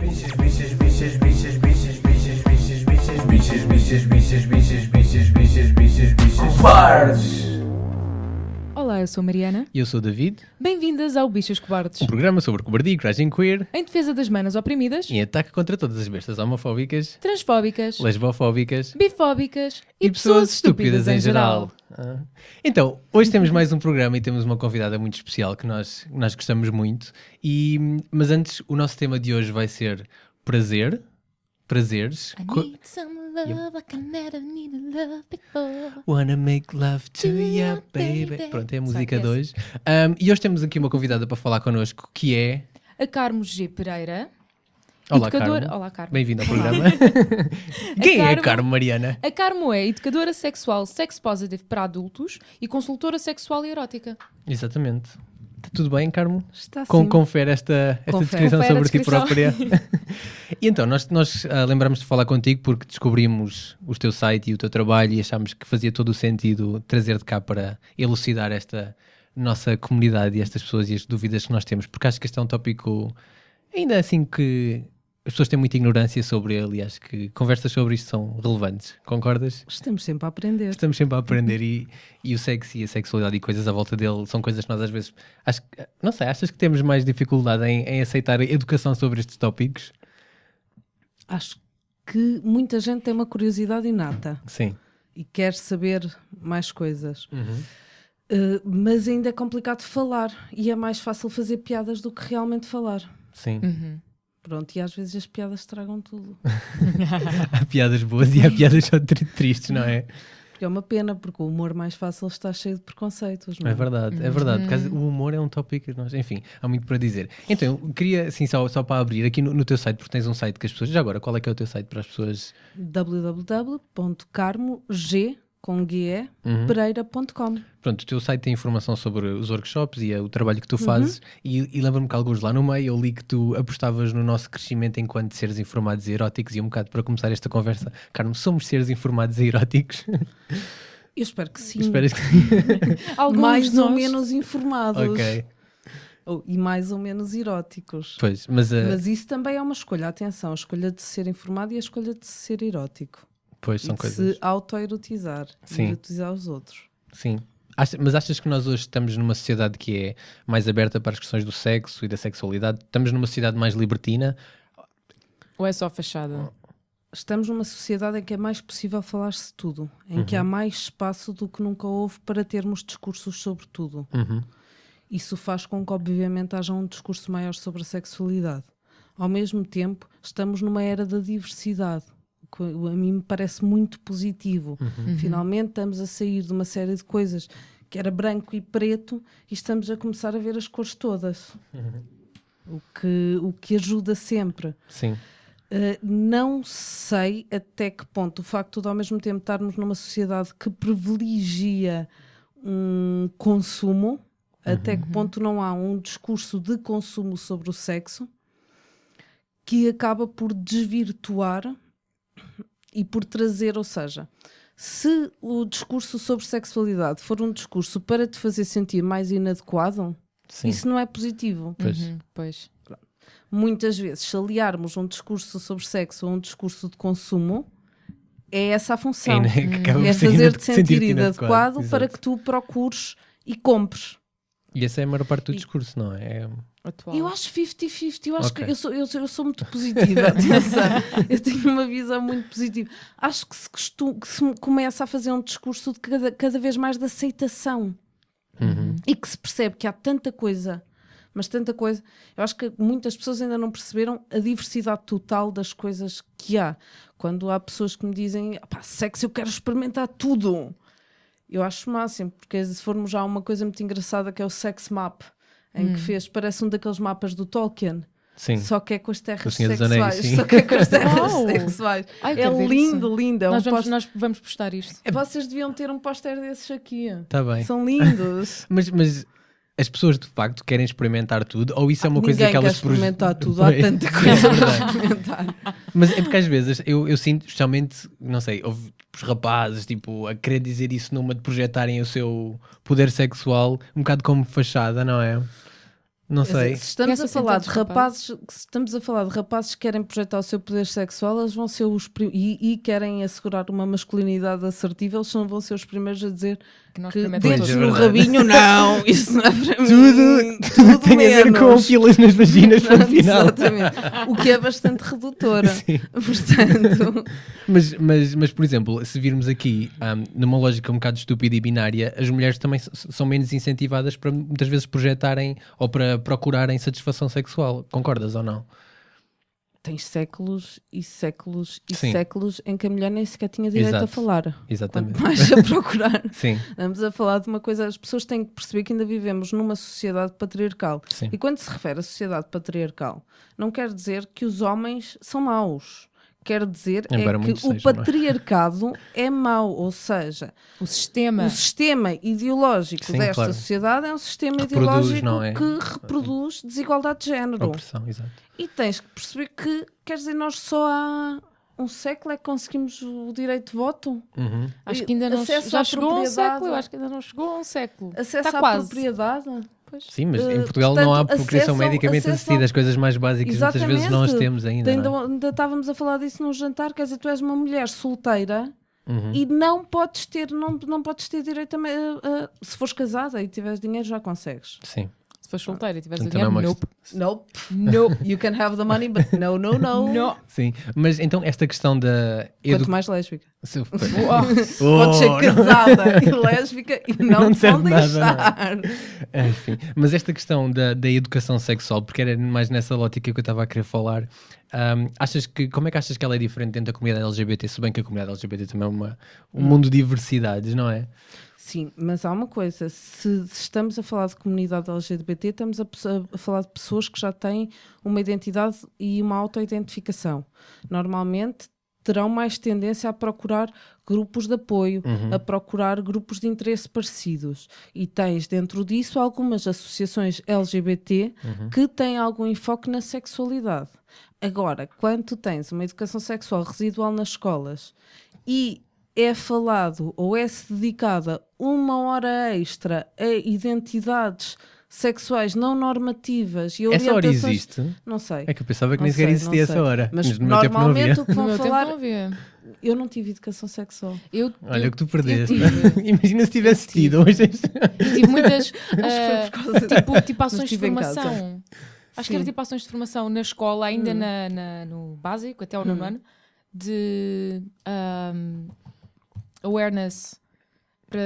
Bichas, bichas, bichas, bichas, bichas, bichas, bichas, bichas, bichas, bichas, bichas, bichas, bichas, bichas, bichas, bichas, cobardes! Olá, eu sou a Mariana. E eu sou o David, Bem-vindas ao Bichas Cobardes. um programa sobre cobardia e coragem queer Em defesa das manas oprimidas, em ataque contra todas as bestas homofóbicas, transfóbicas, lesbofóbicas bifóbicas e pessoas estúpidas em geral. Então, hoje temos mais um programa e temos uma convidada muito especial que nós gostamos muito. Mas antes, o nosso tema de hoje vai ser prazeres. I need some love, I can never need a love before. Wanna make love to ya, baby. Pronto, é a música de hoje. E hoje temos aqui uma convidada para falar connosco que é... A Carmo G. Pereira. Olá, educadora... Carmo. Olá, Carmo. Bem-vindo ao programa. Quem é a Carmo, Mariana? A Carmo é educadora sexual sex positive para adultos e consultora sexual e erótica. Exatamente. Está tudo bem, Carmo? Está sim. Confere esta descrição Confere a sobre ti descrição. própria. E então, nós lembramos de falar contigo porque descobrimos o teu site e o teu trabalho e achámos que fazia todo o sentido trazer-te cá para elucidar esta nossa comunidade e estas pessoas e as dúvidas que nós temos, porque acho que este é um tópico ainda assim que as pessoas têm muita ignorância sobre ele e acho que conversas sobre isto são relevantes. Concordas? Estamos sempre a aprender. Estamos sempre a aprender e o sexo e a sexualidade e coisas à volta dele são coisas que nós às vezes... Não sei, achas que temos mais dificuldade em aceitar a educação sobre estes tópicos? Acho que muita gente tem uma curiosidade inata Sim. e quer saber mais coisas. Mas ainda é complicado falar e é mais fácil fazer piadas do que realmente falar. Sim. Pronto, e às vezes as piadas estragam tudo. Há piadas boas e há piadas só tristes, não é? Porque é uma pena, porque o humor mais fácil está cheio de preconceitos. Não é? É verdade. Porque o humor é um tópico que nós... Enfim, há muito para dizer. Então, eu queria, assim, só para abrir aqui no teu site, porque tens um site que as pessoas... Já agora, qual é que é o teu site para as pessoas... www.carmo.pereira.com. Pronto, o teu site tem informação sobre os workshops e o trabalho que tu fazes e lembro-me que alguns lá no meio eu li que tu apostavas no nosso crescimento enquanto seres informados e eróticos e um bocado para começar esta conversa, Carmo, somos seres informados e eróticos? Eu espero que sim. Esperas que... Alguns Mais de ou nós- menos informados. Ok, E mais ou menos eróticos. pois, mas isso também é uma escolha. Atenção, a escolha de ser informado e a escolha de ser erótico. pois E são de coisas... se auto-erotizar. Sim. E erotizar os outros. Sim. Mas achas que nós hoje estamos numa sociedade que é mais aberta para as questões do sexo e da sexualidade? Estamos numa sociedade mais libertina? Ou é só fachada? Estamos numa sociedade em que é mais possível falar-se de tudo. Em que há mais espaço do que nunca houve para termos discursos sobre tudo. Isso faz com que, obviamente, haja um discurso maior sobre a sexualidade. Ao mesmo tempo, estamos numa era da diversidade. Que a mim me parece muito positivo. Finalmente estamos a sair de uma série de coisas que era branco e preto e estamos a começar a ver as cores todas. O que ajuda sempre. Sim. Não sei até que ponto o facto de ao mesmo tempo estarmos numa sociedade que privilegia um consumo, até que ponto não há um discurso de consumo sobre o sexo que acaba por desvirtuar e por trazer, ou seja, se o discurso sobre sexualidade for um discurso para te fazer sentir mais inadequado, Sim. isso não é positivo. Pois. Pois. Muitas vezes, se aliarmos um discurso sobre sexo a um discurso de consumo, é essa a função. que acaba É por ser fazer-te sentir sentir-te inadequado para exato. que tu procures e compres. E essa é a maior parte do discurso, não é? Atual. Eu acho 50-50, eu acho Ok. que eu sou muito positiva, atenção. Eu tenho uma visão muito positiva. Acho que se começa a fazer um discurso de cada vez mais de aceitação e que se percebe que há tanta coisa, mas tanta coisa. Eu acho que muitas pessoas ainda não perceberam a diversidade total das coisas que há. Quando há pessoas que me dizem, pá, sexo, eu quero experimentar tudo. Eu acho o máximo, porque se formos já a uma coisa muito engraçada que é o Sex Map, em que fez, parece um daqueles mapas do Tolkien, Sim. só que é com as terras Com o Senhor dos Anéis, sexuais. sim. Só que é com as terras Uau! sexuais. Ai, É quero ver lindo, isso. lindo. É um Nós vamos postar isto. Vocês deviam ter um póster desses aqui. Está bem. São lindos. Mas as pessoas de facto querem experimentar tudo ou isso é uma coisa Ninguém que elas... quer experimentar tudo. Há Pois. tanta É coisa para verdade. experimentar. Mas é porque às vezes eu sinto, especialmente, não sei, houve os rapazes, tipo, a querer dizer isso numa de projetarem o seu poder sexual um bocado como fachada, não é? Não sei. Se estamos Conhece a falar de assim tantos rapazes, se estamos a falar de rapazes que querem projetar o seu poder sexual, eles vão ser e querem assegurar uma masculinidade assertiva, eles vão ser os primeiros a dizer Que nós que experimentamos dedos é todos. no verdade. rabinho, não, isso não é para mim. Tudo tem a ver menos. com filas nas vaginas para o final. Exatamente. O que é bastante redutora. Portanto, Mas, por exemplo, se virmos aqui numa lógica um bocado estúpida e binária, as mulheres também são menos incentivadas para muitas vezes projetarem ou para procurarem satisfação sexual. Concordas ou não? tens séculos e séculos e Sim. séculos em que a mulher nem sequer tinha direito Exato. a falar. Exatamente. Quanto mais a procurar. Sim, Estamos a falar de uma coisa, as pessoas têm que perceber que ainda vivemos numa sociedade patriarcal. sim. E quando se refere à sociedade patriarcal, não quer dizer que os homens são maus. Quer dizer Embora é que muitos o sejam, não é? patriarcado é mau, ou seja, O sistema. o sistema ideológico Sim, desta claro. sociedade é um sistema Reproduz, ideológico não é? que reproduz desigualdade de género. Opressão, exato. E tens que perceber que, quer dizer, nós só há um século é que conseguimos o direito de voto. Uhum. Acho que ainda não Acesso já à chegou a um propriedade. século. Eu acho que ainda não chegou a um século. Acesso Está à quase. propriedade. Pois. Sim, mas em Portugal não há portanto, procriação acesso ao- medicamente acesso assistida. ao- As coisas mais básicas muitas vezes não as Exatamente. temos ainda. Ainda, Não é? ainda estávamos a falar disso num jantar, quer dizer, tu és uma mulher solteira Uhum. e não podes ter direito se fores casada e tiveres dinheiro já consegues. Sim. Se fores solteira e tiveres Então não é dinheiro, uma nope. Nope. Nope. You can have the money, but no. Não. Sim, mas então esta questão da Quanto mais lésbica. Uau. Pode ser casada e lésbica e não, Não te serve vão nada, deixar. Enfim, mas esta questão da educação sexual, porque era mais nessa lógica que eu estava a querer falar, como é que achas que ela é diferente dentro da comunidade LGBT? Se bem que a comunidade LGBT também é um mundo de diversidades, não é? Sim, mas há uma coisa, se estamos a falar de comunidade LGBT, estamos a falar de pessoas que já têm uma identidade e uma autoidentificação. Normalmente terão mais tendência a procurar grupos de apoio, a procurar grupos de interesse parecidos. E tens dentro disso algumas associações LGBT que têm algum enfoque na sexualidade. Agora, quando tu tens uma educação sexual residual nas escolas e é falado ou é-se dedicada uma hora extra a identidades sexuais não normativas e Essa hora orientações... existe? Não sei. É que eu pensava que Não nem sequer sei, existia não essa sei. hora. Mas no meu tempo não havia. normalmente o que No vão meu tempo falar... não havia. Eu não tive educação sexual. Olha Eu o que tu perdeste. tive. Imagina se tivesse tido. Hoje tive muitas por causa tipo ações de estive em casa. formação. Acho que era Sim. tipo ações de formação na escola, ainda no básico, até ao nono ano, de awareness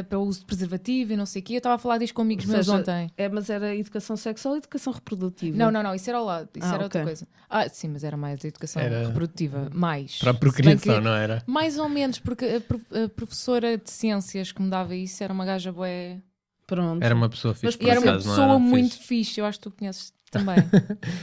para o uso de preservativo e não sei o quê. Eu estava a falar disto com amigos Ou meus seja, ontem. Mas era educação sexual e educação reprodutiva? Não, isso era ao lado, isso era outra ok. coisa. Sim, mas era mais a educação Era reprodutiva, mais. para a Se bem procriação, que- não era? Mais ou menos, porque a professora de ciências que me dava isso era uma gaja bué. Pronto. Era uma pessoa fixe, Mas- por E era uma acaso, não pessoa era? muito Fixe. fixe, eu acho que tu conheces também.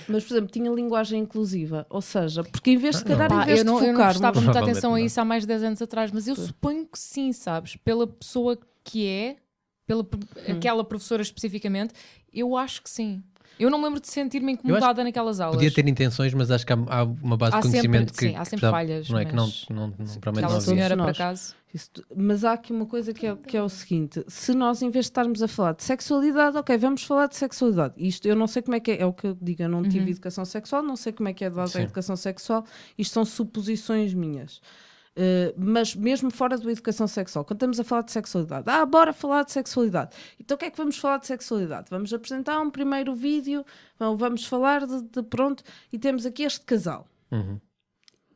Mas, por exemplo, tinha linguagem inclusiva. Ou seja, porque em vez de, se calhar, não. em vez eu de não focarmos... prestava muita Provavelmente atenção a não. isso há mais de 10 anos atrás, mas eu suponho que sim, sabes? Pela pessoa que é, aquela professora especificamente, eu acho que sim. Eu não me lembro de sentir-me incomodada naquelas aulas. Podia ter intenções, mas acho que há uma base Há de sempre- conhecimento que sim, há sempre precisava- falhas, Não é que mas- provavelmente Aquela não todos havia. senhora, por nós. acaso. Mas há aqui uma coisa que é o seguinte: se nós, em vez de estarmos a falar de sexualidade, ok, vamos falar de sexualidade. Isto eu não sei como é que é o que eu digo, eu não tive educação sexual, não sei como é que é dada Sim. a educação sexual, isto são suposições minhas. Mas mesmo fora da educação sexual, quando estamos a falar de sexualidade, bora falar de sexualidade. Então o que é que vamos falar de sexualidade? Vamos apresentar um primeiro vídeo, vamos falar de pronto, e temos aqui este casal. Uhum.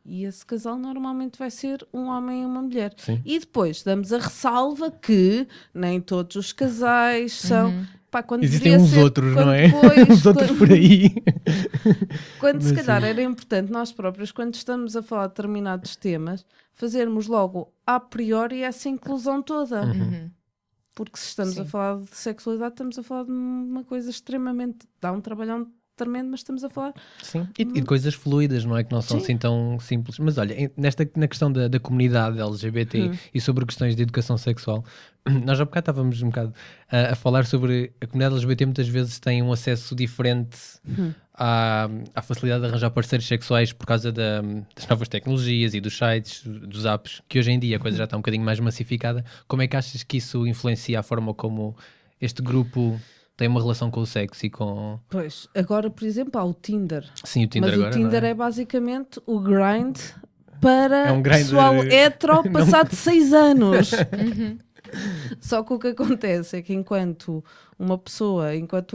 E esse casal normalmente vai ser um homem e uma mulher. Sim. E depois damos a ressalva que nem todos os casais são... Pá, quando Existem deveria uns ser- outros, quando não é? depois- Uns outros por aí. Quando se Mas calhar sim. era importante nós próprios, quando estamos a falar de determinados temas, fazermos logo a priori essa inclusão toda. Porque se estamos Sim. a falar de sexualidade, estamos a falar de uma coisa extremamente... Dá um trabalhão tremendo, mas estamos a falar... Sim. E de coisas fluidas, não é? Que não são Sim. assim tão simples. Mas olha, na questão da comunidade LGBT e sobre questões de educação sexual, nós há bocado estávamos um bocado a falar sobre a comunidade LGBT muitas vezes tem um acesso diferente à facilidade de arranjar parceiros sexuais por causa das novas tecnologias e dos sites, dos apps, que hoje em dia a coisa já está um bocadinho mais massificada. Como é que achas que isso influencia a forma como este grupo têm uma relação com o sexo e com... Pois, agora, por exemplo, há o Tinder. Sim, o Tinder Mas agora, o Tinder não é basicamente o grind para É um grinder- pessoal hetero passado 6 anos. Só que o que acontece é que enquanto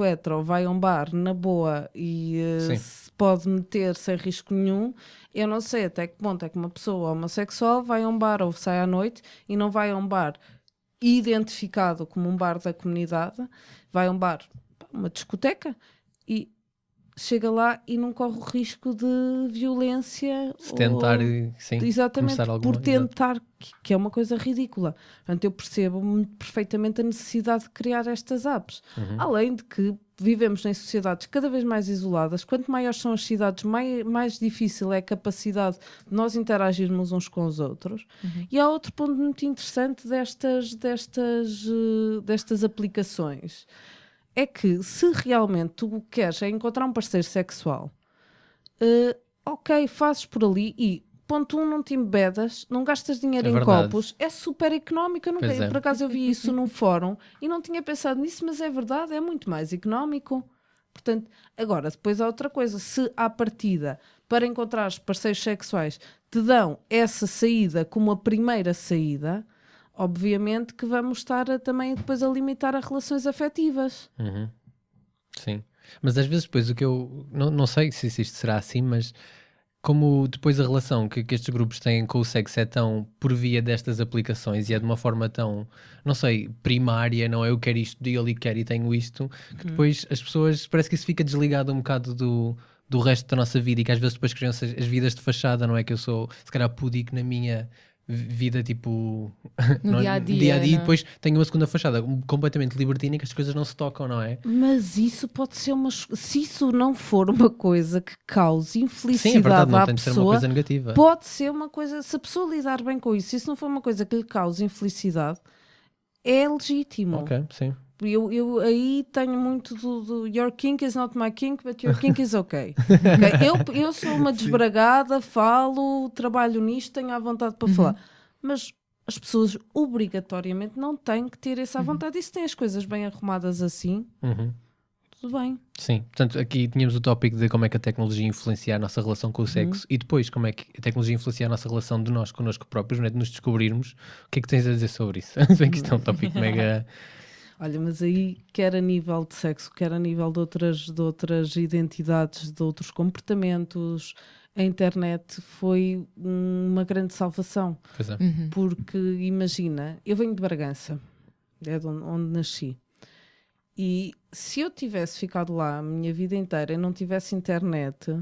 hetero vai a um bar na boa e Sim. se pode meter sem risco nenhum, eu não sei até que ponto é que uma pessoa homossexual vai a um bar ou sai à noite e não vai a um bar identificado como um bar da comunidade, vai a um bar, uma discoteca, e chega lá e não corre o risco de violência. Se tentar, sim, Exatamente, começar alguma... por tentar, que é uma coisa ridícula. Portanto, eu percebo perfeitamente a necessidade de criar estas apps. Além de que vivemos em sociedades cada vez mais isoladas. Quanto maiores são as cidades, mais difícil é a capacidade de nós interagirmos uns com os outros. E há outro ponto muito interessante destas aplicações. É que se realmente tu queres encontrar um parceiro sexual, ok, fazes por ali e ponto 1, não te embedas, não gastas dinheiro É em verdade. copos, é super económico. Eu nunca, Pois é. por acaso eu vi isso num fórum e não tinha pensado nisso, mas é verdade, é muito mais económico. Portanto, agora, depois há outra coisa, se à partida, para encontrar os parceiros sexuais, te dão essa saída como a primeira saída, obviamente que vamos estar também depois a limitar as relações afetivas. Sim, mas às vezes depois o que eu não sei se isto será assim, mas como depois a relação que estes grupos têm com o sexo é tão por via destas aplicações e é de uma forma tão, não sei, primária, não é? Eu quero isto dele e quero e tenho isto, que depois as pessoas, parece que isso fica desligado um bocado do resto da nossa vida e que às vezes depois criam-se as vidas de fachada, não é? Que eu sou, se calhar, pudico na minha vida, tipo... No não é? dia-a-dia, E não é? depois tenho uma segunda fachada completamente libertina e que as coisas não se tocam, não é? Mas isso pode ser se isso não for uma coisa que cause Sim, é infelicidade verdade, não à tem de ser uma pessoa, coisa negativa. pode ser uma coisa, se a pessoa lidar bem com isso, se isso não for uma coisa que lhe cause infelicidade, é legítimo. Ok, sim. Eu aí tenho muito do your kink is not my kink, but your kink is okay. Ok? Eu sou uma desbragada, falo, trabalho nisto, tenho à vontade para falar. Mas as pessoas obrigatoriamente não têm que ter essa vontade. E se têm as coisas bem arrumadas assim, tudo bem. Sim, portanto aqui tínhamos o tópico de como é que a tecnologia influencia a nossa relação com o sexo e depois como é que a tecnologia influencia a nossa relação de nós connosco próprios, né? De nos descobrirmos. O que é que tens a dizer sobre isso? Se bem que isto é um tópico mega... Olha, mas aí, quer a nível de sexo, quer a nível de outras identidades, de outros comportamentos, a internet foi uma grande salvação. Pois é. Porque, imagina, eu venho de Bragança, é de onde nasci, e se eu tivesse ficado lá a minha vida inteira e não tivesse internet,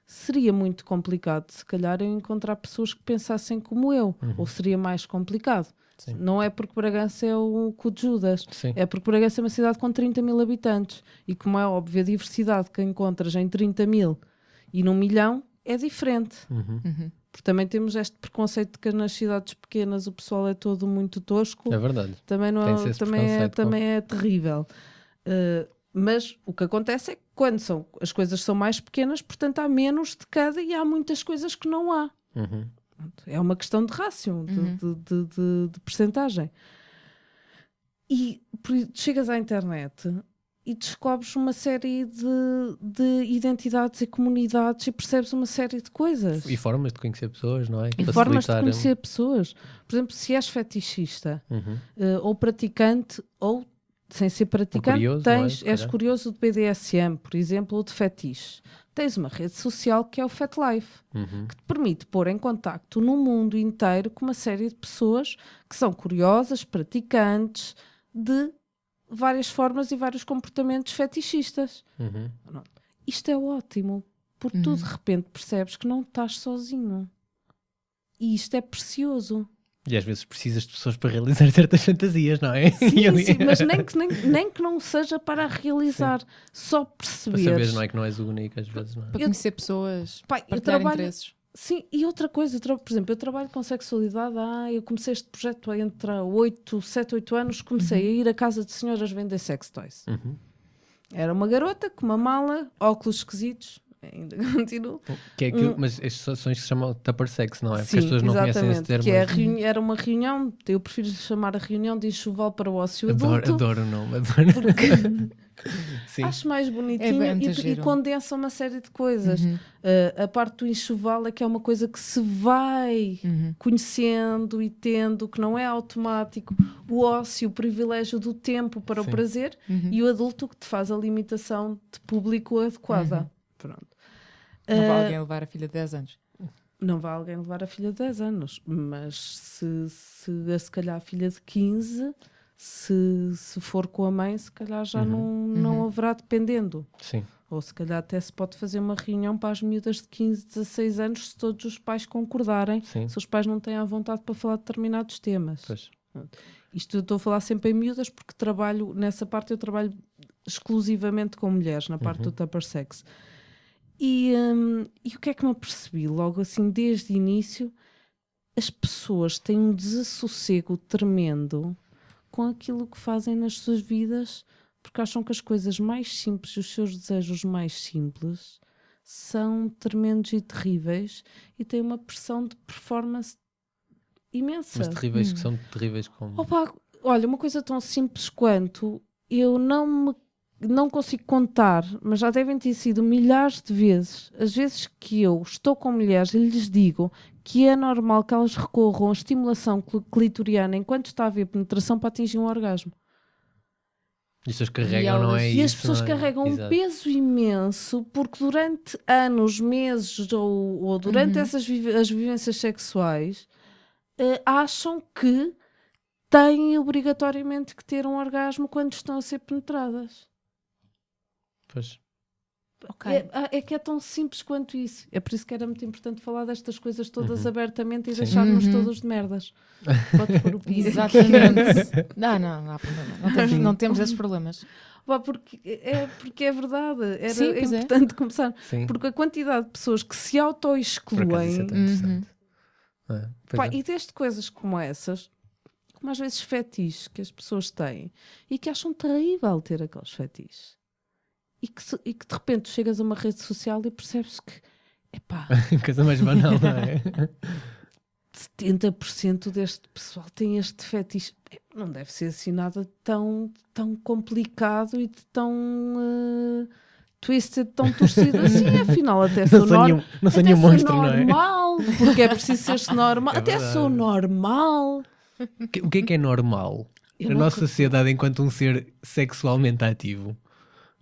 seria muito complicado, se calhar, eu encontrar pessoas que pensassem como eu, ou seria mais complicado. Sim. Não é porque Bragança é o cu de Judas, Sim. é porque Bragança é uma cidade com 30 mil habitantes e, como é óbvio, a diversidade que encontras em 30 mil e num milhão é diferente. Porque também temos este preconceito de que nas cidades pequenas o pessoal é todo muito tosco. É verdade. Também, não Tem-se é, esse também, é, preconceito, também é terrível. Mas o que acontece é que quando as coisas são mais pequenas, portanto há menos de cada e há muitas coisas que não há. É uma questão de rácio, de percentagem. E chegas à internet e descobres uma série de identidades e comunidades e percebes uma série de coisas. E formas de conhecer pessoas, não é? E formas de conhecer pessoas. Por exemplo, se és fetichista, ou praticante, ou sem ser praticante, curioso, não é? és curioso de BDSM, por exemplo, ou de fetiche. Tens uma rede social que é o FetLife, que te permite pôr em contacto no mundo inteiro com uma série de pessoas que são curiosas, praticantes de várias formas e vários comportamentos fetichistas. Isto é ótimo, porque tu de repente percebes que não estás sozinho. E isto é precioso. E às vezes precisas de pessoas para realizar certas fantasias, não é? Sim, mas nem que não seja para realizar, só Para perceber. saberes, não é que não és o único, às vezes, não é? Para conhecer pessoas, Pá, eu partilhar trabalho- interesses. Sim, e outra coisa, por exemplo, eu trabalho com sexualidade, eu comecei este projeto entre 7, 8 anos, comecei a ir à casa de senhoras vender sex toys. Era uma garota com uma mala, óculos esquisitos, ainda continuo. Que é aquilo, mas as sessões se chamam tupper sex, não é? Porque Sim, as pessoas não conhecem esse termo. que era uma reunião, eu prefiro chamar a reunião de enxoval para o ócio Adoro, adulto. adoro o nome, adoro. Sim. Acho mais É bonitinho bem e giro. condensa uma série de coisas. A parte do enxoval é que é uma coisa que se vai conhecendo e tendo, que não é automático. O ócio, o privilégio do tempo para o Sim. prazer e o adulto que te faz a limitação de público adequada. Pronto. Não vai alguém levar a filha de 10 anos. Não vai alguém levar a filha de 10 anos, mas se calhar a filha de 15, se for com a mãe, se calhar já não haverá, dependendo. Sim. Ou se calhar até se pode fazer uma reunião para as miúdas de 15, 16 anos, se todos os pais concordarem, Sim. se os pais não têm à vontade para falar de determinados temas. Pois. Isto eu estou a falar sempre em miúdas porque trabalho, nessa parte eu trabalho exclusivamente com mulheres, na parte do Tupper Sex. E o que é que me apercebi? Logo assim, desde o início, as pessoas têm um desassossego tremendo com aquilo que fazem nas suas vidas, porque acham que as coisas mais simples e os seus desejos mais simples são tremendos e terríveis e têm uma pressão de performance imensa. Mas terríveis que são terríveis como... Opa, olha, uma coisa tão simples quanto eu não consigo contar, mas já devem ter sido milhares de vezes, as vezes que eu estou com mulheres e lhes digo que é normal que elas recorram à estimulação clitoriana enquanto está a haver penetração para atingir um orgasmo. E as pessoas carregam, não é E isso? as pessoas não é? carregam um Exato. peso imenso porque durante anos, meses ou durante as vivências sexuais acham que têm obrigatoriamente que ter um orgasmo quando estão a ser penetradas. Pois. É que é tão simples quanto isso. É por isso que era muito importante falar destas coisas todas abertamente e Sim. deixar-nos todos de merdas. Podes pôr o pi. Exatamente. Não há problema. Não temos esses problemas. Pá, porque é verdade. Sim, É pois é. importante começar. Sim. Porque a quantidade de pessoas que se Por acaso auto-excluem isso é tão interessante. É, pois pá, é. e desde coisas como essas, como às vezes fetiches que as pessoas têm e que acham terrível ter aqueles fetiches. E que de repente chegas a uma rede social e percebes que, epá, Coisa mais banal, não é? 70% deste pessoal tem este fetiche. Não deve ser assim nada tão complicado e de tão twisted, tão torcido assim. Afinal, até sou Não sou nenhum monstro, não é? normal, porque é preciso ser-se normal. É Até verdade. sou normal. O que é normal? Eu A não nossa consigo. sociedade enquanto um ser sexualmente ativo.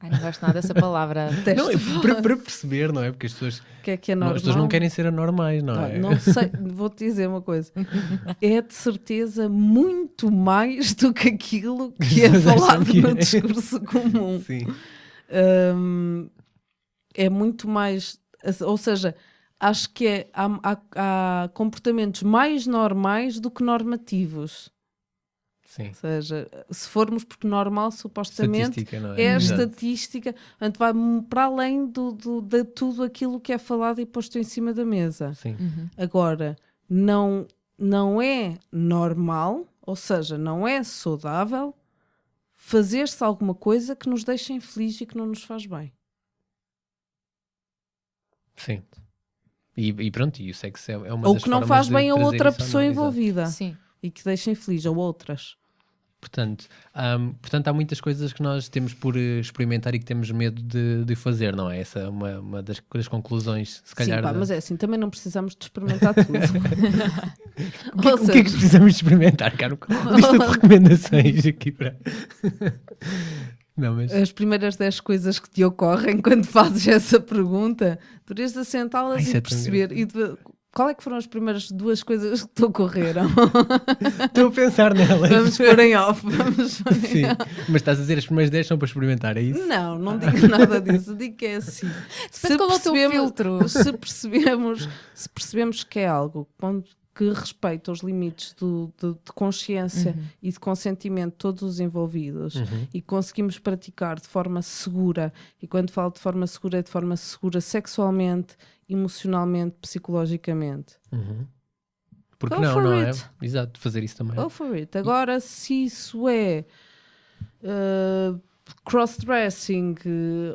Ai, não gosto nada dessa palavra. Não, é para perceber, não é? Porque as pessoas, O que é normal? as pessoas não querem ser anormais, não é? Não sei, vou-te dizer uma coisa. É de certeza muito mais do que aquilo que é Mas acham falado que no é. discurso comum. Sim. É muito mais, ou seja, acho que há comportamentos mais normais do que normativos. Sim. Ou seja, se formos porque normal supostamente Estatística, não é a Exato. estatística, portanto vai para além de tudo aquilo que é falado e posto em cima da mesa. Sim. Agora, não é normal, ou seja, não é saudável fazer-se alguma coisa que nos deixe infeliz e que não nos faz bem. Sim. E pronto, e o sexo é uma Ou das que não formas faz de bem a trazer outra isso à pessoa normalização. envolvida Sim. e que deixa infeliz, ou outras. Portanto, há muitas coisas que nós temos por experimentar e que temos medo de fazer, não é? Essa é uma das conclusões, se calhar. Sim, pá, da- mas é assim, também não precisamos de experimentar tudo. O que é que precisamos de experimentar, Caro? Lista de recomendações aqui para. Não, mas. As primeiras 10 coisas que te ocorrem quando fazes essa pergunta, tu irias assentá-las Isso e é tão perceber. Qual é que foram as primeiras 2 coisas que te ocorreram? Estou a pensar nelas. Vamos pôr em off. Vamos pôr em Sim, off. mas estás a dizer as primeiras 10 são para experimentar, é isso? Não digo nada disso. Digo que é assim. Depende qual é o teu filtro. Se percebemos que é algo que respeita os limites de consciência e de consentimento de todos os envolvidos e conseguimos praticar de forma segura, e quando falo de forma segura é de forma segura sexualmente, emocionalmente, psicologicamente. Porque Go não, for não it. é? Exato, fazer isso também. Go for it. Agora, se isso é cross-dressing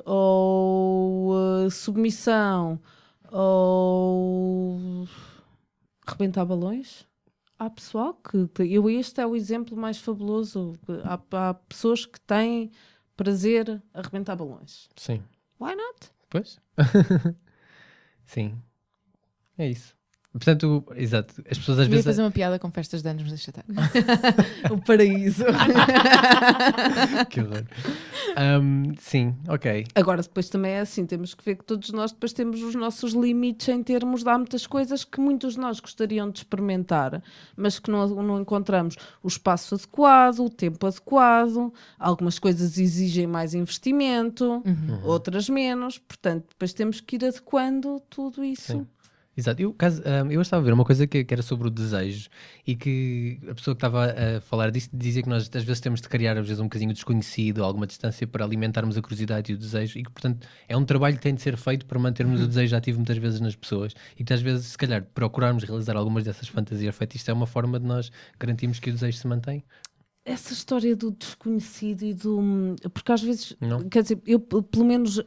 ou submissão ou rebentar balões, há pessoal este é o exemplo mais fabuloso. Há pessoas que têm prazer, arrebentar balões. Sim. Why not? Pois. Sim. É isso. Portanto, exato. As pessoas às Eu ia vezes... fazer uma piada com festas de anos, mas deixa estar. O paraíso. Que horror. Sim, ok. Agora, depois também é assim, temos que ver que todos nós depois temos os nossos limites em termos de há muitas coisas que muitos de nós gostariam de experimentar, mas que não encontramos o espaço adequado, o tempo adequado, algumas coisas exigem mais investimento, outras menos, portanto, depois temos que ir adequando tudo isso. Sim. Exato. Eu estava a ver uma coisa que era sobre o desejo e que a pessoa que estava a falar disso dizia que nós às vezes temos de criar às vezes um bocadinho desconhecido, alguma distância para alimentarmos a curiosidade e o desejo e que portanto é um trabalho que tem de ser feito para mantermos o desejo ativo muitas vezes nas pessoas e que às vezes se calhar procurarmos realizar algumas dessas fantasias feitas, isto é uma forma de nós garantirmos que o desejo se mantém. Essa história do desconhecido e do... Porque às vezes, Não. quer dizer, eu pelo menos...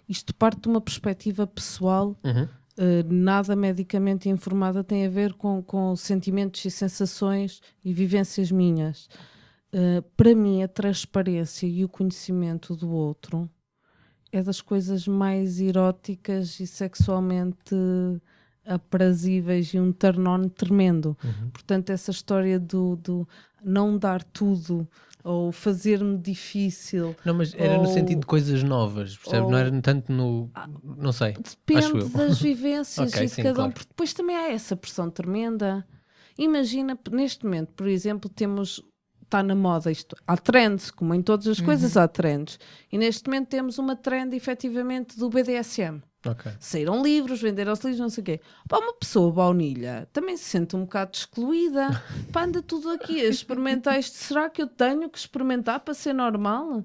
isto parte de uma perspectiva pessoal, nada medicamente informada, tem a ver com sentimentos e sensações e vivências minhas. Para mim, a transparência e o conhecimento do outro é das coisas mais eróticas e sexualmente aprazíveis e um turn-on tremendo. Portanto, essa história do não dar tudo ou fazer-me difícil. Não, mas era no sentido de coisas novas, percebe? Não era tanto no... Não sei, acho eu. Depende das vivências Ok, e de sim, cada um, claro. porque depois também há essa pressão tremenda. Imagina, neste momento, por exemplo, está na moda isto, há trends, como em todas as coisas há trends, e neste momento temos uma trend efetivamente do BDSM. Ok. Saíram livros, venderam-se livros, não sei o quê. Pá, uma pessoa baunilha também se sente um bocado excluída. Pá, anda tudo aqui a experimentar isto. Será que eu tenho que experimentar para ser normal?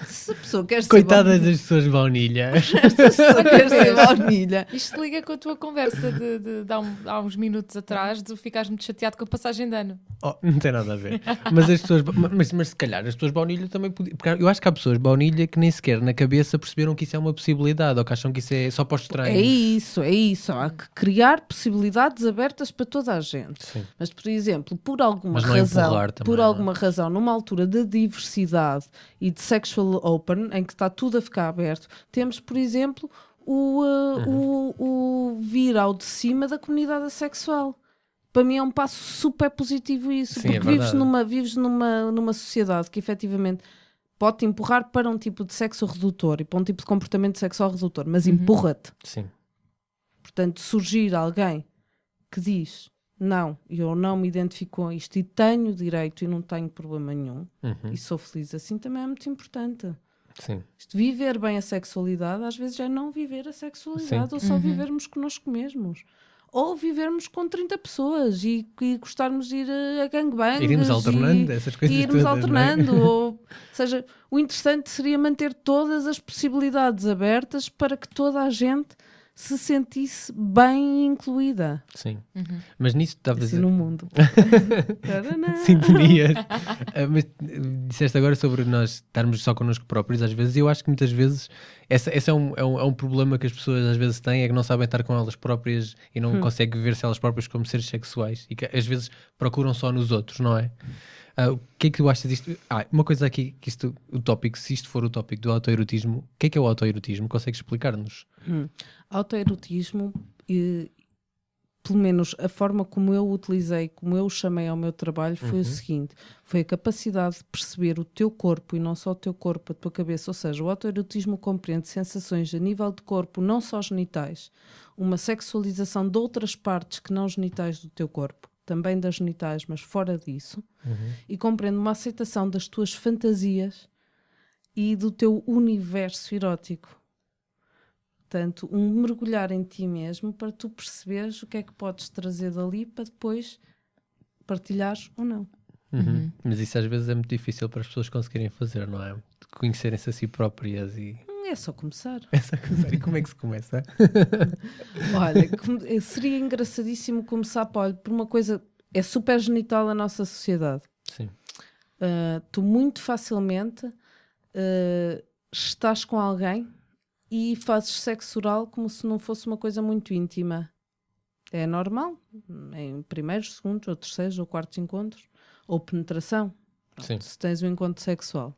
Se a pessoa quer ser Coitadas das pessoas baunilha. se a pessoa quer ser baunilha. Isto liga com a tua conversa de há uns minutos atrás, de ficares muito chateado com a passagem de ano. Oh, não tem nada a ver. Mas as pessoas, mas se calhar as pessoas baunilha também podiam. Porque eu acho que há pessoas baunilha que nem sequer na cabeça perceberam que isso é uma possibilidade ou que acham que isso é só para os estranhos. É isso. Há que criar possibilidades abertas para toda a gente. Sim. Mas, por exemplo, por alguma Mas não razão, empurrar também, não é? alguma razão, numa altura de diversidade e de sexual open, em que está tudo a ficar aberto, temos, por exemplo, o vir ao de cima da comunidade assexual. Para mim é um passo super positivo isso, Sim, porque é vives numa sociedade que efetivamente pode te empurrar para um tipo de sexo redutor e para um tipo de comportamento sexual redutor, mas empurra-te. Sim. Portanto, surgir alguém que diz não, eu não me identifico com isto e tenho direito e não tenho problema nenhum e sou feliz assim, também é muito importante. Sim. Isto, viver bem a sexualidade às vezes é não viver a sexualidade. Sim. Ou só vivermos connosco mesmos. Ou vivermos com 30 pessoas e gostarmos de ir a gangbangs. Iremos alternando essas coisas e irmos todas, alternando. não é? Ou seja, o interessante seria manter todas as possibilidades abertas para que toda a gente se sentisse bem incluída. Sim. Mas nisso estavas Assim no mundo. Sintonias. Mas disseste agora sobre nós estarmos só connosco próprios, às vezes, e eu acho que muitas vezes esse é um problema que as pessoas às vezes têm, é que não sabem estar com elas próprias e não conseguem ver-se elas próprias como seres sexuais e que às vezes procuram só nos outros, não é? O que é que tu achas disto? Uma coisa aqui, que isto, o tópico, se isto for o tópico do autoerotismo, o que é o autoerotismo? Consegues explicar-nos? Autoerotismo, pelo menos a forma como eu o utilizei, como eu o chamei ao meu trabalho, foi o seguinte: foi a capacidade de perceber o teu corpo e não só o teu corpo, a tua cabeça. Ou seja, o autoerotismo compreende sensações a nível de corpo, não só genitais, uma sexualização de outras partes que não genitais do teu corpo, também das genitais, mas fora disso, e compreende uma aceitação das tuas fantasias e do teu universo erótico. Portanto, um mergulhar em ti mesmo para tu perceberes o que é que podes trazer dali para depois partilhares ou não. Mas isso às vezes é muito difícil para as pessoas conseguirem fazer, não é? De conhecerem-se a si próprias e... É só começar. E como é que se começa? Olha, seria engraçadíssimo começar por uma coisa... É super genital a nossa sociedade. Sim. Tu muito facilmente estás com alguém e fazes sexo oral como se não fosse uma coisa muito íntima. É normal, em primeiros, segundos, ou terceiros, ou quartos encontros, ou penetração. Sim. Se tens um encontro sexual.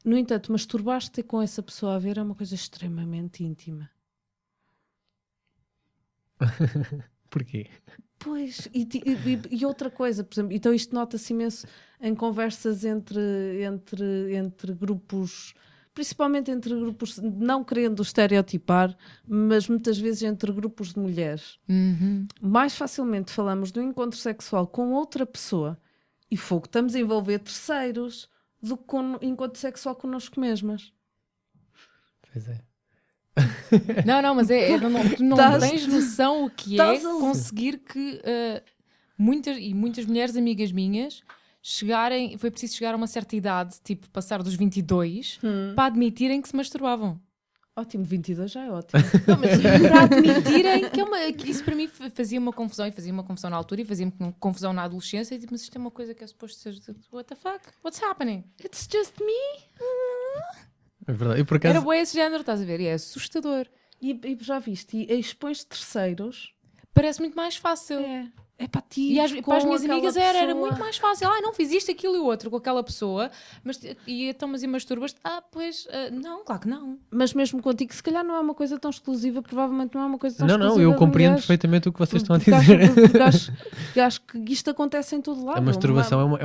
No entanto, masturbar-te com essa pessoa a ver é uma coisa extremamente íntima. Porquê? Pois, e outra coisa, por exemplo, então isto nota-se imenso em conversas entre grupos, principalmente entre grupos, não querendo estereotipar, mas muitas vezes entre grupos de mulheres. Mais facilmente falamos do encontro sexual com outra pessoa e fogo, estamos a envolver terceiros do que com encontro sexual connosco mesmas. Pois é. Não, mas tu não tens noção o que é conseguir que muitas mulheres amigas minhas chegarem, foi preciso chegar a uma certa idade, tipo passar dos 22, para admitirem que se masturbavam. Ótimo, 22 já é ótimo. Não, mas para admitirem que isso para mim fazia uma confusão, e fazia uma confusão na altura e fazia-me confusão na adolescência, e tipo, mas isto é uma coisa que é suposto ser what the fuck? What's happening? It's just me. É verdade. Eu, por acaso... Era bué esse género, estás a ver? E é assustador. E já viste, e expões terceiros. Parece muito mais fácil. É para ti. E para as minhas amigas era pessoa. muito mais fácil. Não fiz isto, aquilo e o outro com aquela pessoa. Mas masturbas-te? Pois, não, claro que não. Mas mesmo contigo, se calhar não é uma coisa tão exclusiva, provavelmente não é uma coisa tão Não, exclusiva. eu compreendo mulheres, perfeitamente o que vocês estão a porque dizer. porque acho que isto acontece em todo lado. A masturbação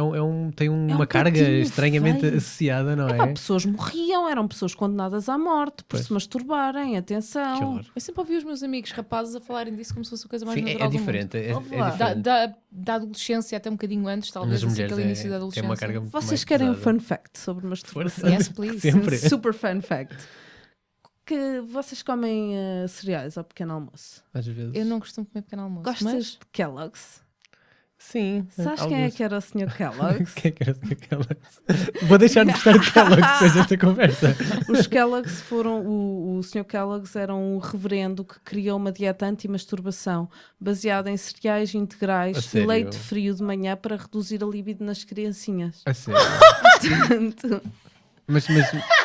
tem uma carga bocadinho estranhamente feio. associada, não é? Epá, pessoas morriam, eram pessoas condenadas à morte por se masturbarem, Que atenção. horror. Eu sempre ouvi os meus amigos rapazes a falarem disso como se fosse a coisa mais Sim, natural é do diferente. mundo. É Ouve lá. diferente. Da adolescência até um bocadinho antes, talvez, Nas assim, mulheres aquele início da tem adolescência. uma carga muito Vocês mais querem um pesada. fun fact sobre masturbação? Força. Yes, please. Sempre. Super fun fact. Que vocês comem cereais ao pequeno almoço? Às vezes. Eu não costumo comer pequeno almoço. Gostas Mas de Kellogg's? Sim. Sabes quem é que era o Sr. Kellogg's? Quem é que era o Sr. Kellogg's? Vou deixar de gostar de Kellogg's depois desta conversa. Os Kellogg's foram... O Sr. Kellogg's era um reverendo que criou uma dieta anti-masturbação baseada em cereais A integrais e sério? leite frio de manhã para reduzir a libido nas criancinhas. A sério. Portanto, Mas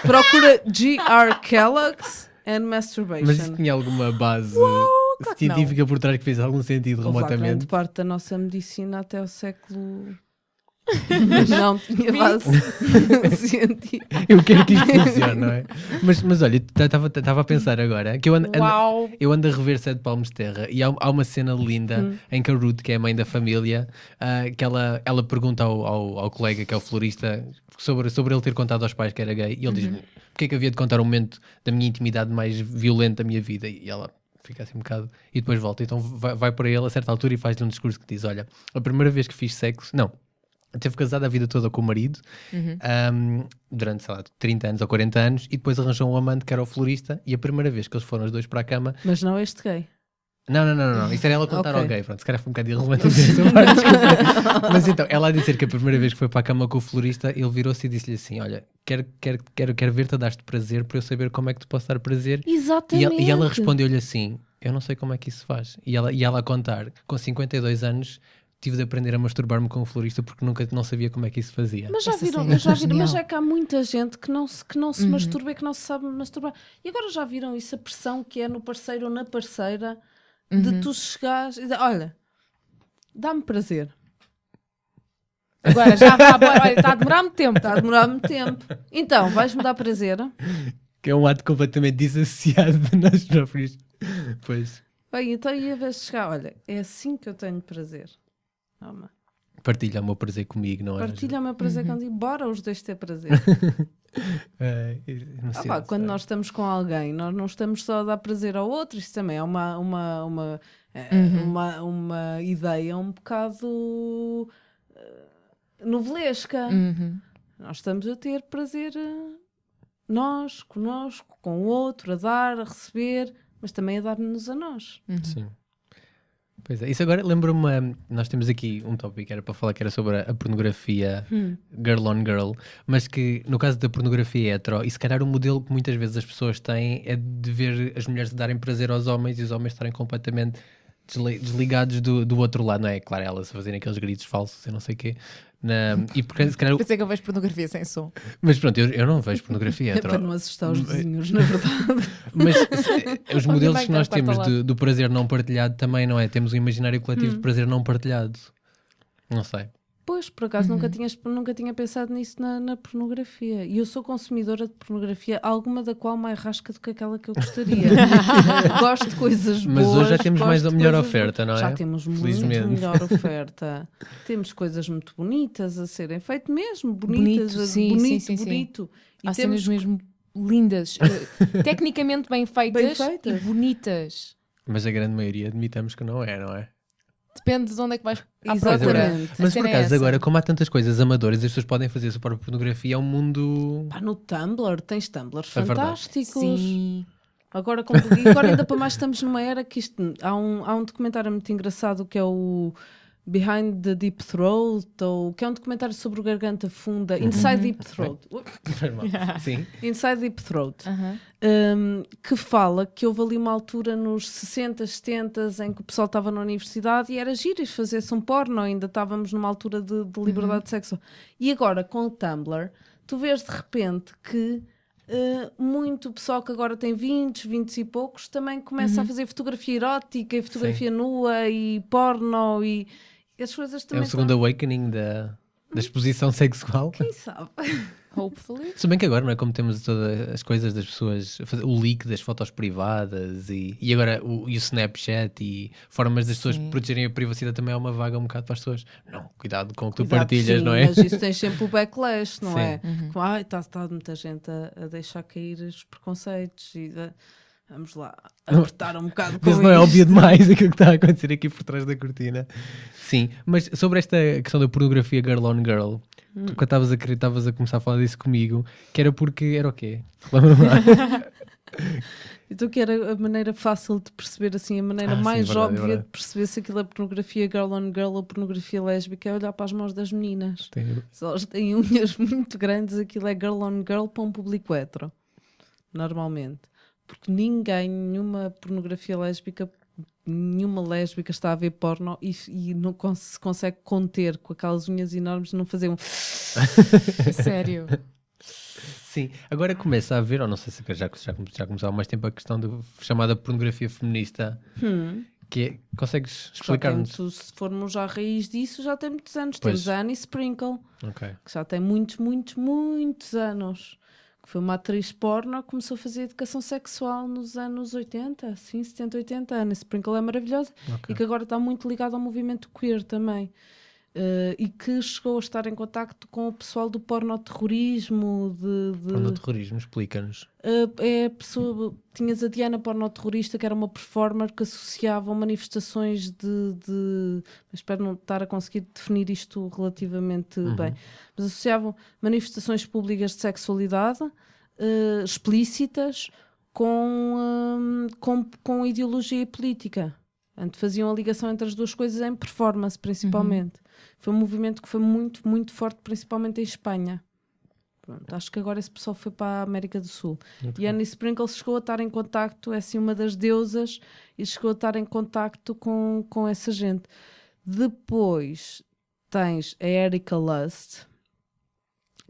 procura G.R. Kellogg's and masturbation. isso tinha alguma base claro que científica por trás que fez algum sentido Houve lá grande remotamente? parte da nossa medicina até o século... não tinha base científica. Eu quero que isto funcione, não é? Mas olha, estava a pensar agora que uau! eu ando a rever Sete Palmos de Terra e há uma cena linda em que a Ruth, que é a mãe da família, que ela pergunta ao colega, que é o florista, sobre ele ter contado aos pais que era gay, e ele diz-me porque é que havia de contar um momento da minha intimidade mais violento da minha vida, e ela fica assim um bocado e depois volta. Então vai para ele a certa altura e faz-lhe um discurso que diz: olha, a primeira vez que fiz sexo, não, teve casado a vida toda com o marido durante, sei lá, 30 anos ou 40 anos, e depois arranjou um amante que era o florista, e a primeira vez que eles foram os dois para a cama... Mas não este gay. Não. Isso era ela contar Ok. ao gay. Pronto, se calhar foi um bocado irrelevante dizer essa parte, desculpa. Mas então, ela a dizer que a primeira vez que foi para a cama com o florista, ele virou-se e disse-lhe assim: olha, quero ver-te a dar-te prazer para eu saber como é que te posso dar prazer. Exatamente. E ela respondeu-lhe assim: eu não sei como é que isso se faz. E ela a contar, com 52 anos, tive de aprender a masturbar-me com o florista porque não sabia como é que isso fazia. Mas já Essa viram, cena é mas genial. é que há muita gente que não se masturba e que não se sabe masturbar. E agora já viram isso, a pressão que é no parceiro ou na parceira de tu chegares e dizer, olha, dá-me prazer. Agora já vai, olha, está a demorar muito tempo. Está a demorar muito tempo. Então, vais-me dar prazer? Que é um ato completamente dissociado de nós próprios. Pois. Bem, então ia ver chegar, olha, é assim que eu tenho prazer. Toma. Partilha o meu prazer comigo, não é? Partilha o meu prazer contigo, bora os dois ter prazer. Não sei, Quando nós estamos com alguém, nós não estamos só a dar prazer ao outro, isso também é uma ideia um bocado novelesca. Nós estamos a ter prazer nós, connosco, com o outro, a dar, a receber, mas também a dar-nos a nós. Sim. Pois é, isso agora lembra-me, nós temos aqui um tópico que era para falar que era sobre a pornografia girl on girl, mas que no caso da pornografia hetero, e se calhar o modelo que muitas vezes as pessoas têm é de ver as mulheres darem prazer aos homens e os homens estarem completamente desligados do outro lado, não é? Claro, elas a fazerem aqueles gritos falsos e não sei o quê. E porque, se calhar, Pensei que eu vejo pornografia sem som. mas pronto, eu não vejo pornografia É hetero. para não assustar os vizinhos, na verdade. Mas os modelos vai que nós que está temos ao lado. do prazer não partilhado também, não é? Temos um imaginário coletivo de prazer não partilhado. Não sei. Pois, por acaso nunca tinha pensado nisso na pornografia. E eu sou consumidora de pornografia, alguma da qual mais rasca do que aquela que eu gostaria. Gosto de coisas boas. Mas hoje já temos mais a melhor coisas oferta, não é? Já temos Felizmente. muito melhor oferta. Temos coisas muito bonitas a serem feitas mesmo, Bonito, sim. bonito. E Há temos cenas mesmo lindas, tecnicamente bem feitas e bonitas. Mas a grande maioria admitamos que não é? Depende de onde é que vais à procura. Exatamente. Mas A por cena é acaso essa. agora, como há tantas coisas amadoras, as pessoas podem fazer a sua própria pornografia, é um mundo... Pá, no Tumblr, tens Tumblrs É verdade. fantásticos. Sim. Agora ainda para mais estamos numa era que isto, há um documentário muito engraçado que é o Behind the Deep Throat, que é um documentário sobre o garganta funda, Inside Deep Throat. Sim. Inside Deep Throat. Aham. Que fala que houve ali uma altura nos 60, 70 em que o pessoal estava na universidade e era giro fazer-se um porno, ainda estávamos numa altura de liberdade sexual. E agora com o Tumblr, tu vês de repente que muito pessoal que agora tem 20 e poucos também começa a fazer fotografia erótica e fotografia nua e porno e as coisas É também o segundo awakening da exposição sexual. Quem sabe? Hopefully. Se bem que agora, não é, como temos todas as coisas das pessoas, o leak das fotos privadas e agora o Snapchat e formas das pessoas protegerem a privacidade também é uma vaga um bocado para as pessoas. Não, cuidado com o que tu partilhas, sim, não é? mas isso tem sempre o backlash, não Sim. é? Está muita gente a deixar cair os preconceitos e vamos lá apertar um bocado com Mas isso. não é óbvio demais aquilo que está a acontecer aqui por trás da cortina. Sim, mas sobre esta questão da pornografia girl on girl, tu quando estavas a começar a falar disso comigo, que era porque era o quê? Lembra-me lá. Então que era a maneira fácil de perceber, assim, a maneira Sim, mais verdade, óbvia verdade. de perceber se aquilo é pornografia girl on girl ou pornografia lésbica é olhar para as mãos das meninas. Se elas têm unhas muito grandes, aquilo é girl on girl para um público hetero, normalmente. Porque nenhuma pornografia lésbica, nenhuma lésbica está a ver porno e não se consegue conter com aquelas unhas enormes, não fazer um... Sério. Sim, agora começa a haver, ou não sei se já começou há mais tempo a questão da chamada pornografia feminista, que é, consegues explicar-nos? Se formos à raiz disso, já tem muitos anos. Pois. Temos a Annie Sprinkle, Ok. que já tem muitos anos. Que foi uma atriz porno, começou a fazer educação sexual nos anos 80, sim, 70, 80. A Annie Sprinkle é maravilhosa e que agora está muito ligada ao movimento queer também. E que chegou a estar em contacto com o pessoal do pornoterrorismo. Pornoterrorismo, explica-nos. Tinhas a Diana Pornoterrorista, que era uma performer que associava manifestações espero não estar a conseguir definir isto relativamente bem, mas associavam manifestações públicas de sexualidade explícitas com ideologia e política. Portanto, faziam a ligação entre as duas coisas em performance, principalmente. Foi um movimento que foi muito, muito forte, principalmente em Espanha. Pronto, acho que agora esse pessoal foi para a América do Sul. E Annie Sprinkle chegou a estar em contacto, é assim uma das deusas, e chegou a estar em contacto com essa gente. Depois tens a Erika Lust,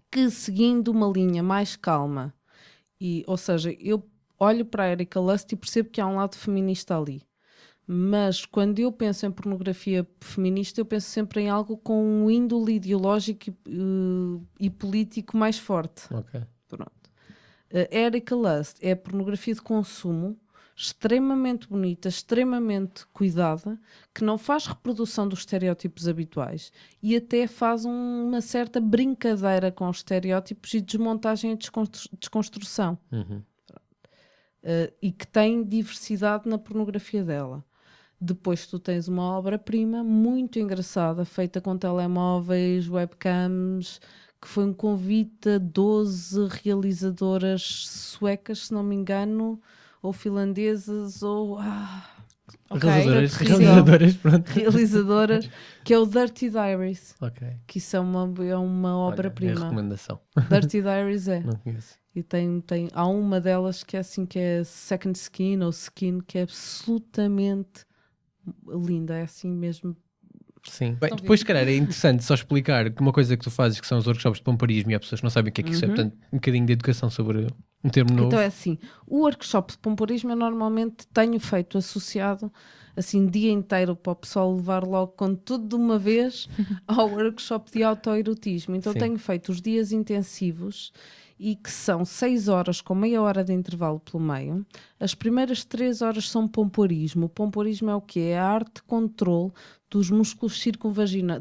que seguindo uma linha mais calma, ou seja, eu olho para a Erika Lust e percebo que há um lado feminista ali. Mas quando eu penso em pornografia feminista, eu penso sempre em algo com um índole ideológico e político mais forte. Ok. Pronto. A Erika Lust é pornografia de consumo, extremamente bonita, extremamente cuidada, que não faz reprodução dos estereótipos habituais e até faz uma certa brincadeira com os estereótipos e desmontagem e desconstrução. E que tem diversidade na pornografia dela. Depois tu tens uma obra-prima muito engraçada, feita com telemóveis, webcams, que foi um convite a 12 realizadoras suecas, se não me engano, ou finlandesas, ou... Realizadoras, pronto. realizadoras, que é o Dirty Diaries, Ok. que isso é uma obra-prima. É a recomendação. Dirty Diaries é. Não conheço. E há uma delas que é assim, que é Second Skin ou Skin, que é absolutamente linda, é assim mesmo. Sim. Bem, depois, se calhar, é interessante só explicar que uma coisa que tu fazes, que são os workshops de pomparismo, e há pessoas que não sabem o que é que isso é, portanto, um bocadinho de educação sobre Um termo novo. Então é assim, o workshop de pompoarismo eu normalmente tenho feito associado, assim, dia inteiro para o pessoal levar logo com tudo de uma vez ao workshop de autoerotismo. Então Sim. tenho feito os dias intensivos e que são 6 horas com meia hora de intervalo pelo meio. As primeiras 3 horas são pompoarismo. O pompoarismo é o quê? É a arte de controle dos músculos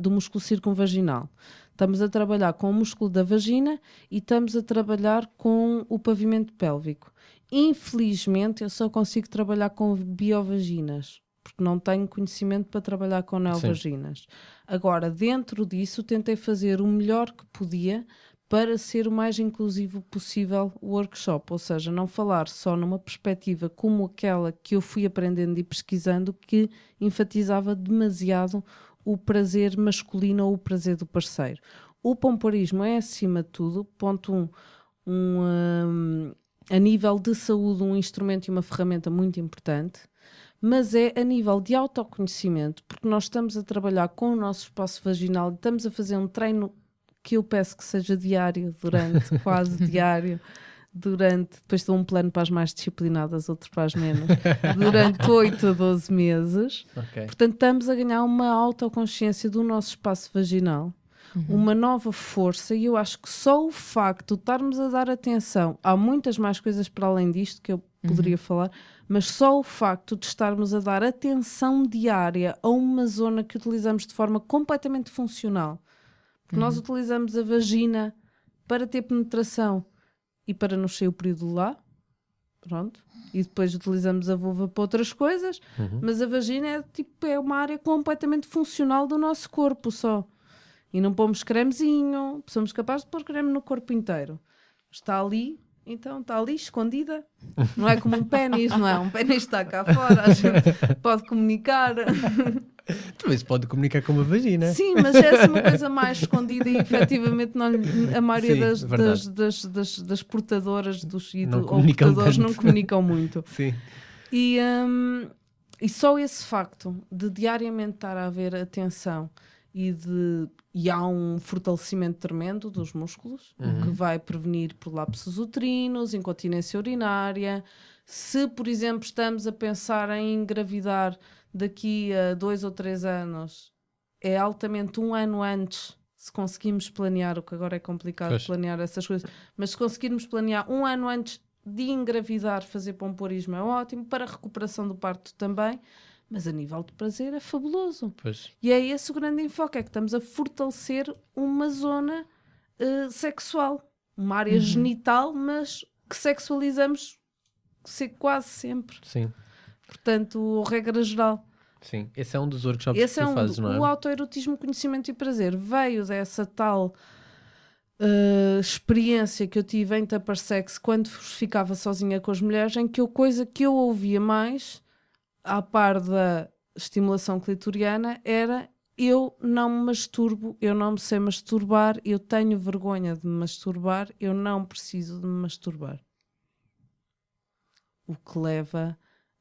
do músculo circunvaginal. Estamos a trabalhar com o músculo da vagina e estamos a trabalhar com o pavimento pélvico. Infelizmente, eu só consigo trabalhar com biovaginas, porque não tenho conhecimento para trabalhar com neovaginas. Agora, dentro disso, tentei fazer o melhor que podia para ser o mais inclusivo possível o workshop, ou seja, não falar só numa perspectiva como aquela que eu fui aprendendo e pesquisando, que enfatizava demasiado o prazer masculino ou o prazer do parceiro. O pompoarismo é, acima de tudo, ponto 1, a nível de saúde, um instrumento e uma ferramenta muito importante, mas é a nível de autoconhecimento, porque nós estamos a trabalhar com o nosso espaço vaginal e estamos a fazer um treino que eu peço que seja diário, quase diário, depois dou um plano para as mais disciplinadas, outro para as menos, durante 8 a 12 meses. Ok. Portanto, estamos a ganhar uma autoconsciência do nosso espaço vaginal, uma nova força, e eu acho que só o facto de estarmos a dar atenção, há muitas mais coisas para além disto que eu poderia falar, mas só o facto de estarmos a dar atenção diária a uma zona que utilizamos de forma completamente funcional, porque nós utilizamos a vagina para ter penetração e para nos sair o período lá, pronto, e depois utilizamos a vulva para outras coisas, mas a vagina é uma área completamente funcional do nosso corpo só. E não pomos cremezinho, somos capazes de pôr creme no corpo inteiro. Está ali, então está ali escondida. Não é como um pénis, não é? Um pénis está cá fora, a gente pode comunicar. Também se pode comunicar com uma vagina. Sim, mas essa é uma coisa mais escondida e efetivamente a maioria Sim, das portadoras Não ou comunicam portadores tanto. não comunicam muito. Sim. E só esse facto de diariamente estar a haver atenção e há um fortalecimento tremendo dos músculos, o que vai prevenir prolapsos uterinos, incontinência urinária. Se, por exemplo, estamos a pensar em engravidar daqui a 2 ou 3 anos, é altamente 1 ano antes, se conseguimos planear, o que agora é complicado planear essas coisas, mas se conseguirmos planear 1 ano antes de engravidar, fazer pompoarismo é ótimo, para a recuperação do parto também, mas a nível de prazer é fabuloso. Pois. E é esse o grande enfoque, é que estamos a fortalecer uma zona sexual, uma área genital, mas que sexualizamos quase sempre. Sim. Portanto, regra geral. Sim. Esse é um dos workshops Esse que é tu fazes, não é? O autoerotismo, conhecimento e prazer veio dessa tal experiência que eu tive em Tupper Sex quando ficava sozinha com as mulheres, em que coisa que eu ouvia mais, à par da estimulação clitoriana, era: eu não me masturbo, eu não me sei masturbar, eu tenho vergonha de me masturbar, eu não preciso de me masturbar. O que leva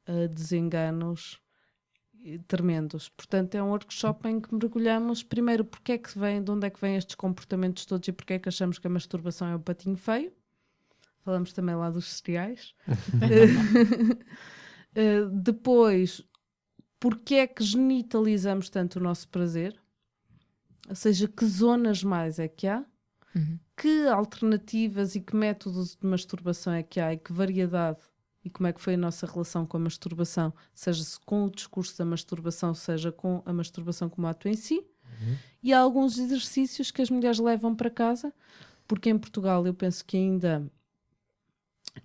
a desenganos tremendos. Portanto, é um workshop em que mergulhamos primeiro porque é que vem, de onde é que vêm estes comportamentos todos e porque é que achamos que a masturbação é o patinho feio. Falamos também lá dos cereais. Depois, porque é que genitalizamos tanto o nosso prazer? Ou seja, que zonas mais é que há? Que alternativas e que métodos de masturbação é que há e que variedade? E como é que foi a nossa relação com a masturbação, seja com o discurso da masturbação, seja com a masturbação como ato em si. E há alguns exercícios que as mulheres levam para casa, porque em Portugal eu penso que ainda,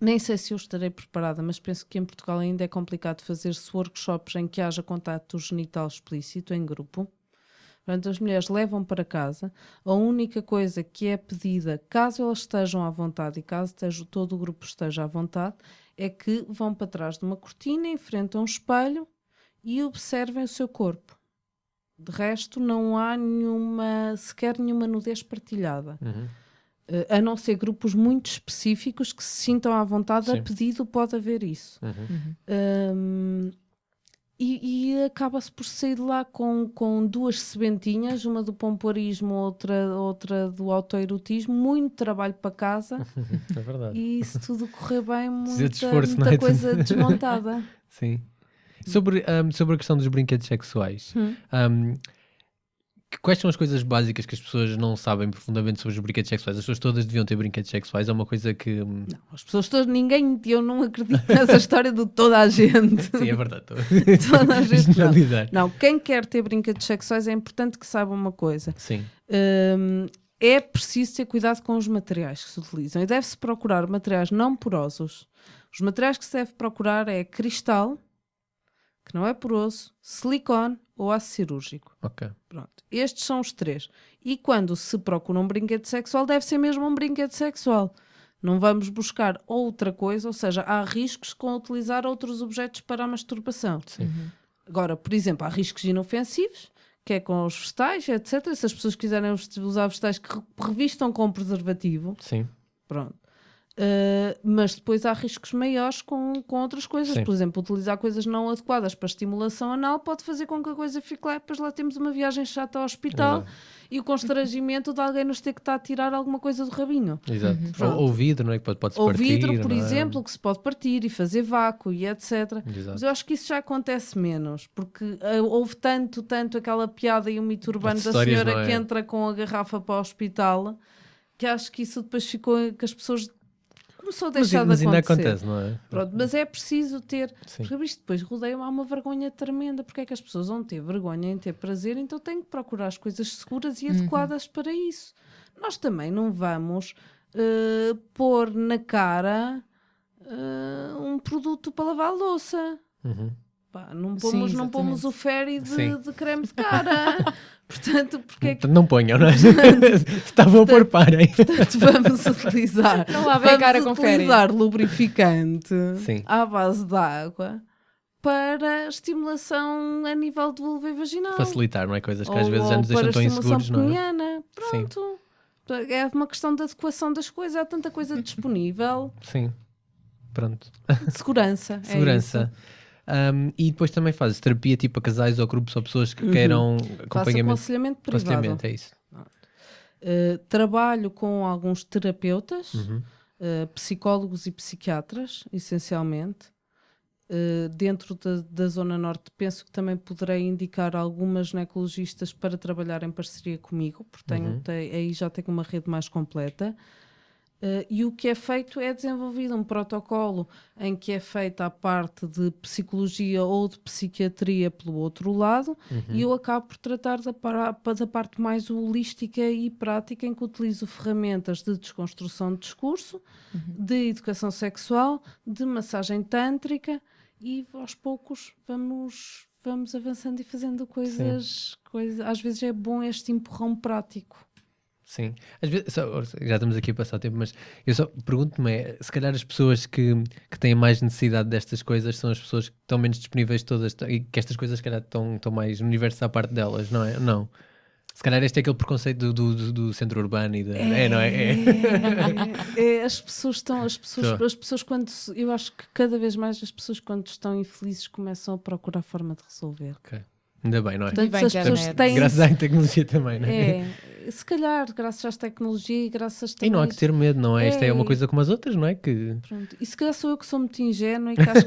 nem sei se eu estarei preparada, mas penso que em Portugal ainda é complicado fazer-se workshops em que haja contato genital explícito em grupo. Portanto, as mulheres levam para casa. A única coisa que é pedida, caso elas estejam à vontade e caso todo o grupo esteja à vontade, é que vão para trás de uma cortina, enfrentam um espelho e observem o seu corpo. De resto, não há sequer nenhuma nudez partilhada. A não ser grupos muito específicos que se sintam à vontade. Sim. A pedido pode haver isso. E acaba-se por sair de lá com 2 sementinhas, uma do pompoarismo, outra do autoerotismo, muito trabalho para casa. É verdade. E se tudo correr bem, Precisa de muita, esforço, não muita é? coisa desmontada. Sim. Sobre a questão dos brinquedos sexuais, quais são as coisas básicas que as pessoas não sabem profundamente sobre os brinquedos sexuais? As pessoas todas deviam ter brinquedos sexuais? É uma coisa que... Não, as pessoas todas, eu não acredito nessa história de toda a gente. Sim, é verdade. Toda a gente não. Generalizar. Não, quem quer ter brinquedos sexuais é importante que saiba uma coisa. Sim. É preciso ter cuidado com os materiais que se utilizam e deve-se procurar materiais não porosos. Os materiais que se deve procurar é cristal, que não é poroso, silicone ou aço cirúrgico. Ok. Pronto. Estes são os 3. E quando se procura um brinquedo sexual, deve ser mesmo um brinquedo sexual. Não vamos buscar outra coisa, ou seja, há riscos com utilizar outros objetos para a masturbação. Sim. Agora, por exemplo, há riscos inofensivos, que é com os vegetais, etc. Se as pessoas quiserem usar vegetais que revistam com preservativo, Sim. pronto. Mas depois há riscos maiores com outras coisas. Sim. Por exemplo, utilizar coisas não adequadas para estimulação anal pode fazer com que a coisa fique lá. Depois lá temos uma viagem chata ao hospital e o constrangimento de alguém nos ter que estar a tirar alguma coisa do rabinho. Exato. Pronto. Ou vidro, não é? Que pode-se Ou partir. vidro, por não é? exemplo, que se pode partir e fazer vácuo e etc. Exato. Mas eu acho que isso já acontece menos, porque houve tanto aquela piada e o mito urbano As da histórias, senhora não é? que entra com a garrafa para o hospital, que acho que isso depois ficou, que as pessoas começou a deixar Mas de ainda acontecer. acontece, não é? Pronto, mas é preciso ter, Sim. porque isto depois rodeia, há uma vergonha tremenda, porque é que as pessoas vão ter vergonha em ter prazer, então têm que procurar as coisas seguras e adequadas para isso. Nós também não vamos pôr na cara um produto para lavar a louça. Uhum. Pá, não Sim, pomos exatamente. o ferry Sim. de creme de cara. Portanto, porque é que Não ponham, não é? Estavam a pôr, parem. vamos utilizar? Não lavem a cara com utilizar lubrificante Sim. à base de água para estimulação a nível de vulva e vaginal. Facilitar, não é? Coisas que às Ou- vezes já ou nos deixam para tão estimulação inseguros, não é? peniana. Pronto. É uma questão de adequação das coisas. Há tanta coisa disponível. Sim. Pronto. De segurança. É Segurança. isso. E depois também fazes terapia tipo a casais ou grupos ou pessoas que queiram Faço acompanhamento. aconselhamento privado. Aconselhamento, é isso. Trabalho com alguns terapeutas, Uhum. psicólogos e psiquiatras, essencialmente. Dentro da Zona Norte, penso que também poderei indicar algumas ginecologistas para trabalhar em parceria comigo, porque aí já tenho uma rede mais completa. E o que é feito é desenvolvido um protocolo em que é feita a parte de psicologia ou de psiquiatria pelo outro lado, e eu acabo por tratar da parte mais holística e prática, em que utilizo ferramentas de desconstrução de discurso, de educação sexual, de massagem tântrica, e aos poucos vamos avançando e fazendo coisas. Às vezes é bom este empurrão prático. Sim. Às vezes, já estamos aqui a passar o tempo, mas eu só pergunto-me, se calhar as pessoas que têm mais necessidade destas coisas são as pessoas que estão menos disponíveis todas e que estas coisas se calhar estão mais no universo à parte delas, não é? Não. Se calhar este é aquele preconceito do centro urbano e não é? As pessoas quando eu acho que cada vez mais as pessoas quando estão infelizes começam a procurar forma de resolver. Ok. Ainda bem, não é? Portanto, Viva a se as pessoas internet. têm, Graças à tecnologia também, não é? se calhar graças à tecnologia e graças também E não há que ter medo, não é? Isto é uma É. coisa como as outras, não é? Que... Pronto. E se calhar sou eu que sou muito ingênua e que acho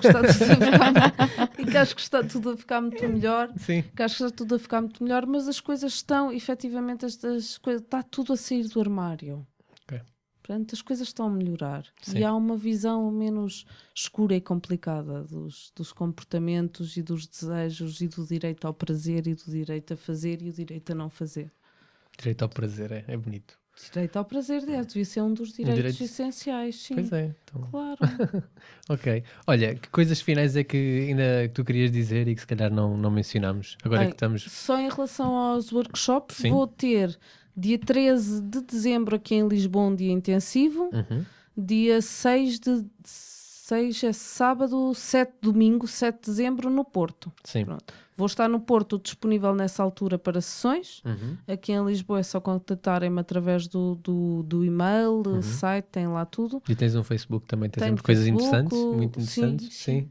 que está tudo a ficar muito melhor. Sim. Que acho que está tudo a ficar muito melhor, mas as coisas estão, efetivamente, está tudo a sair do armário. Ok. Portanto, as coisas estão a melhorar. Sim. E há uma visão menos escura e complicada dos comportamentos e dos desejos e do direito ao prazer e do direito a fazer e o direito a não fazer. Direito ao prazer, é bonito. Direito ao prazer devia ser um dos direitos direito- essenciais, sim. Pois é. Então... Claro. Ok. Olha, que coisas finais é que ainda tu querias dizer e que se calhar não mencionámos? Agora Bem, que estamos... Só em relação aos workshops, Sim. vou ter dia 13 de dezembro aqui em Lisboa um dia intensivo, dia 6 é sábado, 7 domingo, 7 de dezembro no Porto. Sim. Pronto. Vou estar no Porto disponível nessa altura para sessões. Aqui em Lisboa é só contatarem-me através do e-mail, do site, tem lá tudo. E tens um Facebook também, tens Tenho sempre coisas Facebook, interessantes, muito sim, interessantes. sim. Sim.